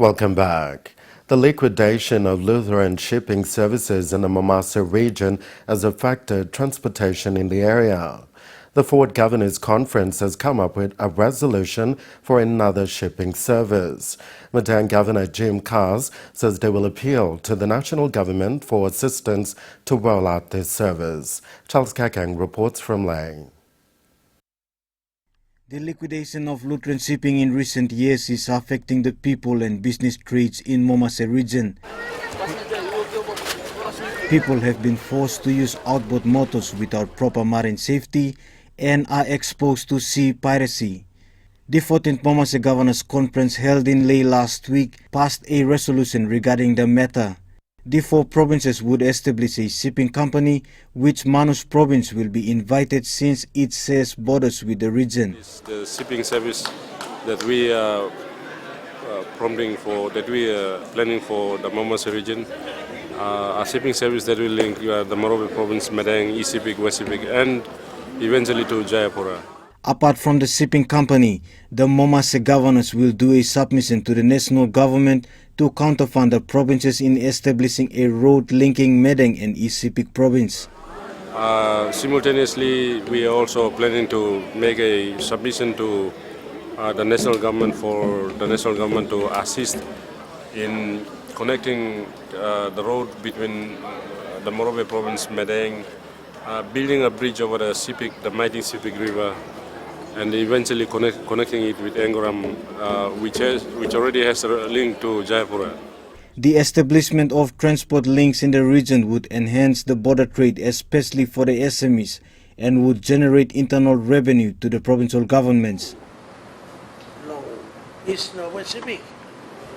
Welcome back. The liquidation of Lutheran shipping services in the Mombasa region has affected transportation in the area. The Fourth Governors Conference has come up with a resolution for another shipping service. Madang Governor Jim Kars says they will appeal to the national government for assistance to roll out this service. Charles Kakang reports from Lane. The liquidation of Lutheran shipping in recent years is affecting the people and business trades in Mombasa region. People have been forced to use outboard motors without proper marine safety and are exposed to sea piracy. The 14th Mombasa Governors Conference held in Leh last week passed a resolution regarding the matter. The 4 provinces would establish a shipping company, which Manus province will be invited since it shares borders with the region. It's the shipping service that we are planning for the Mombasa region. A shipping service that will link the Mombasa province, Madang, East Sepik, West Sepik, and eventually to Jayapura. Apart from the shipping company, the Mombasa governors will do a submission to the national government to counterfund the provinces in establishing a road linking Madang and East Sepik province. Simultaneously, we are also planning to make a submission to the national government for the national government to assist in connecting the road between the Mombasa province, Madang, building a bridge over the mighty Sepik River, and eventually connecting it with Angoram, which already has a link to Jayapura. The establishment of transport links in the region would enhance the border trade, especially for the SMEs, and would generate internal revenue to the provincial governments. No, it's no West Sepik.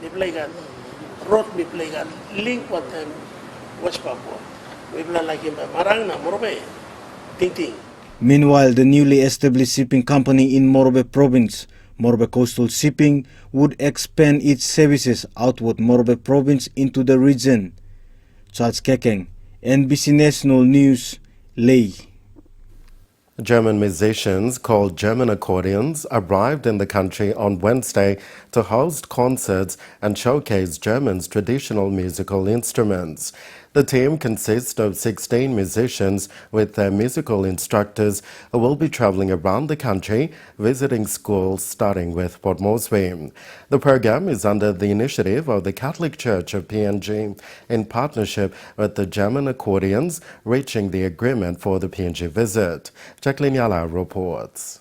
They play that road, we play that link with West Papua. We play like in Marang na Morobe, Ting Ting. Meanwhile, the newly established shipping company in Mombasa province, Mombasa Coastal Shipping, would expand its services outward Mombasa province into the region. Charles Kakang, NBC National News, Leh. German musicians called German Accordions arrived in the country on Wednesday to host concerts and showcase Germany's traditional musical instruments. The team consists of 16 musicians with their musical instructors who will be traveling around the country, visiting schools starting with Port Moresby. The program is under the initiative of the Catholic Church of PNG in partnership with the German Accordions, reaching the agreement for the PNG visit. Jacqueline Yala reports.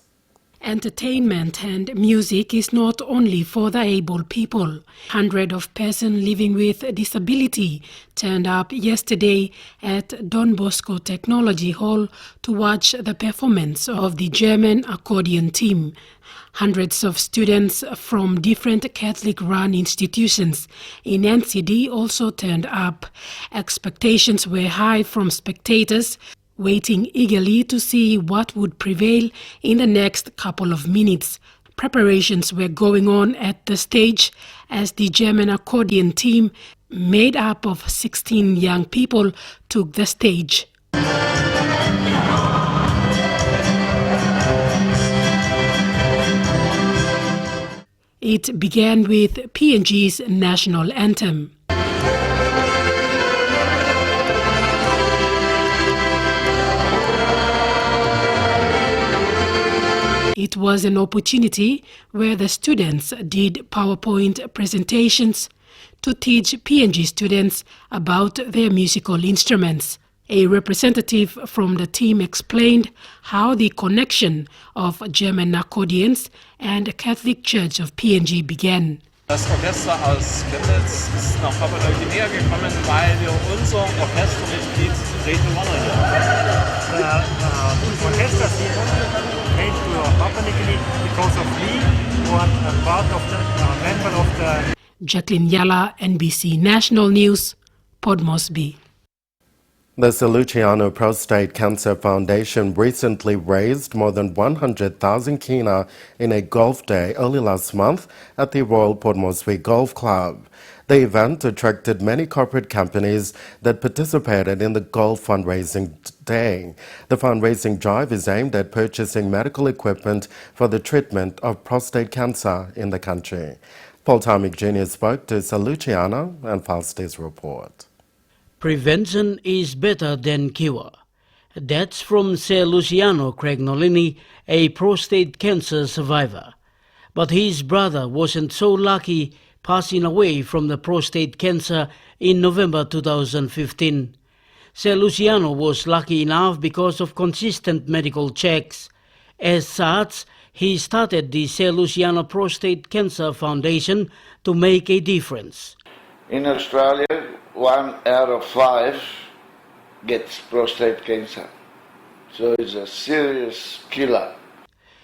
Entertainment and music is not only for the able people. Hundreds of persons living with disability turned up yesterday at Don Bosco Technology Hall to watch the performance of the German accordion team. Hundreds of students from different Catholic-run institutions in NCD also turned up. Expectations were high from spectators, waiting eagerly to see what would prevail in the next couple of minutes. Preparations were going on at the stage as the German accordion team, made up of 16 young people, took the stage. It began with PNG's national anthem. It was an opportunity where the students did PowerPoint presentations to teach PNG students about their musical instruments. A representative from the team explained how the connection of German accordions and the Catholic Church of PNG began. Das Orchester aus Chemnitz ist nach Papua-Neuguinea gekommen, weil wir unser Orchestermitglied Rachel Warner hier haben. The orchestra came to Papua New Guinea because of me, who are part of the member of the. Jacqueline Yala, NBC National News, Port Moresby. The Sir Luciano Prostate Cancer Foundation recently raised more than 100,000 kina in a golf day early last month at the Royal Port Moresby Golf Club. The event attracted many corporate companies that participated in the golf fundraising day. The fundraising drive is aimed at purchasing medical equipment for the treatment of prostate cancer in the country. Paul Tarmick Jr. spoke to Sir Luciano and filed his report. Prevention is better than cure. That's from Sir Luciano Cragnolini, a prostate cancer survivor. But his brother wasn't so lucky, passing away from the prostate cancer in November 2015. Sir Luciano was lucky enough because of consistent medical checks. As such, he started the Sir Luciano Prostate Cancer Foundation to make a difference. In Australia, 1 out of 5 gets prostate cancer. So it's a serious killer.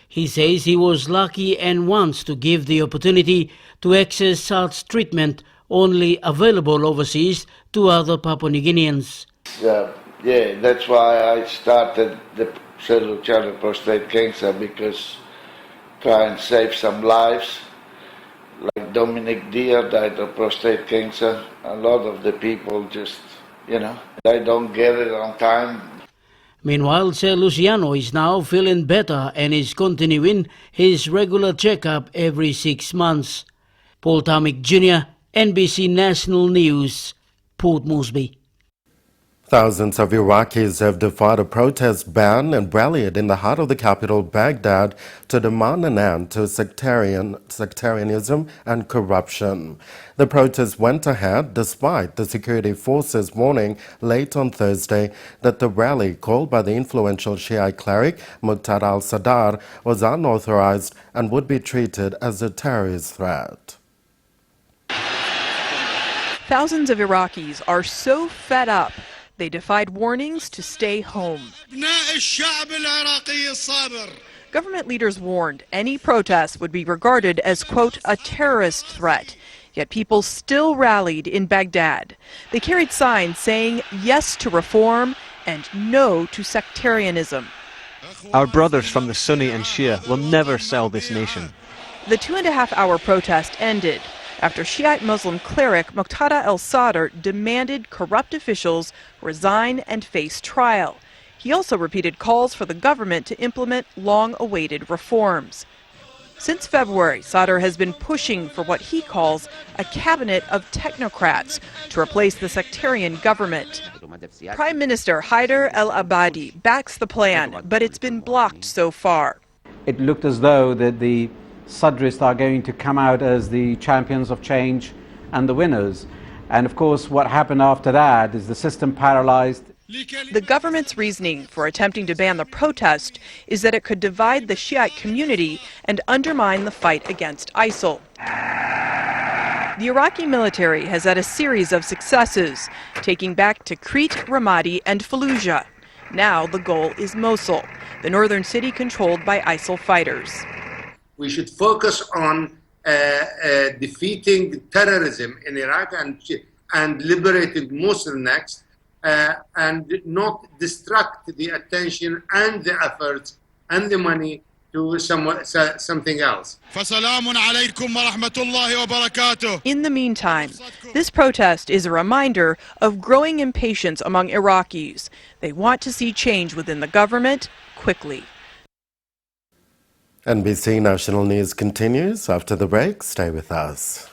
He says he was lucky and wants to give the opportunity to access such treatment only available overseas to other Papua New Guineans. That's why I started the Sir Luciano Prostate Cancer, because try and save some lives. Like Dominic Deere died of prostate cancer. A lot of the people just, they don't get it on time. Meanwhile, Sir Luciano is now feeling better and is continuing his regular checkup every 6 months. Paul Tarmick Jr., NBC National News, Port Moresby. Thousands of Iraqis have defied a protest ban and rallied in the heart of the capital, Baghdad, to demand an end to sectarianism and corruption. The protest went ahead despite the security forces warning late on Thursday that the rally, called by the influential Shiite cleric Muqtada al-Sadr, was unauthorized and would be treated as a terrorist threat. Thousands of Iraqis are so fed up they defied warnings to stay home. Government leaders warned any protest would be regarded as, quote, a terrorist threat. Yet people still rallied in Baghdad. They carried signs saying yes to reform and no to sectarianism. Our brothers from the Sunni and Shia will never sell this nation. The 2.5-hour protest ended after Shiite Muslim cleric Muqtada al-Sadr demanded corrupt officials resign and face trial. He also repeated calls for the government to implement long-awaited reforms. Since February, Sadr has been pushing for what he calls a cabinet of technocrats to replace the sectarian government. Prime Minister Haider el-Abadi backs the plan, but it's been blocked so far. It looked as though that the Sadrists are going to come out as the champions of change and the winners. And of course, what happened after that is the system paralyzed. The government's reasoning for attempting to ban the protest is that it could divide the Shiite community and undermine the fight against ISIL. The Iraqi military has had a series of successes, taking back Tikrit, Ramadi, and Fallujah. Now the goal is Mosul, the northern city controlled by ISIL fighters. We should focus on defeating terrorism in Iraq and liberating Mosul next, and not distract the attention and the efforts and the money to something else. In the meantime, this protest is a reminder of growing impatience among Iraqis. They want to see change within the government quickly. NBC National News continues after the break. Stay with us.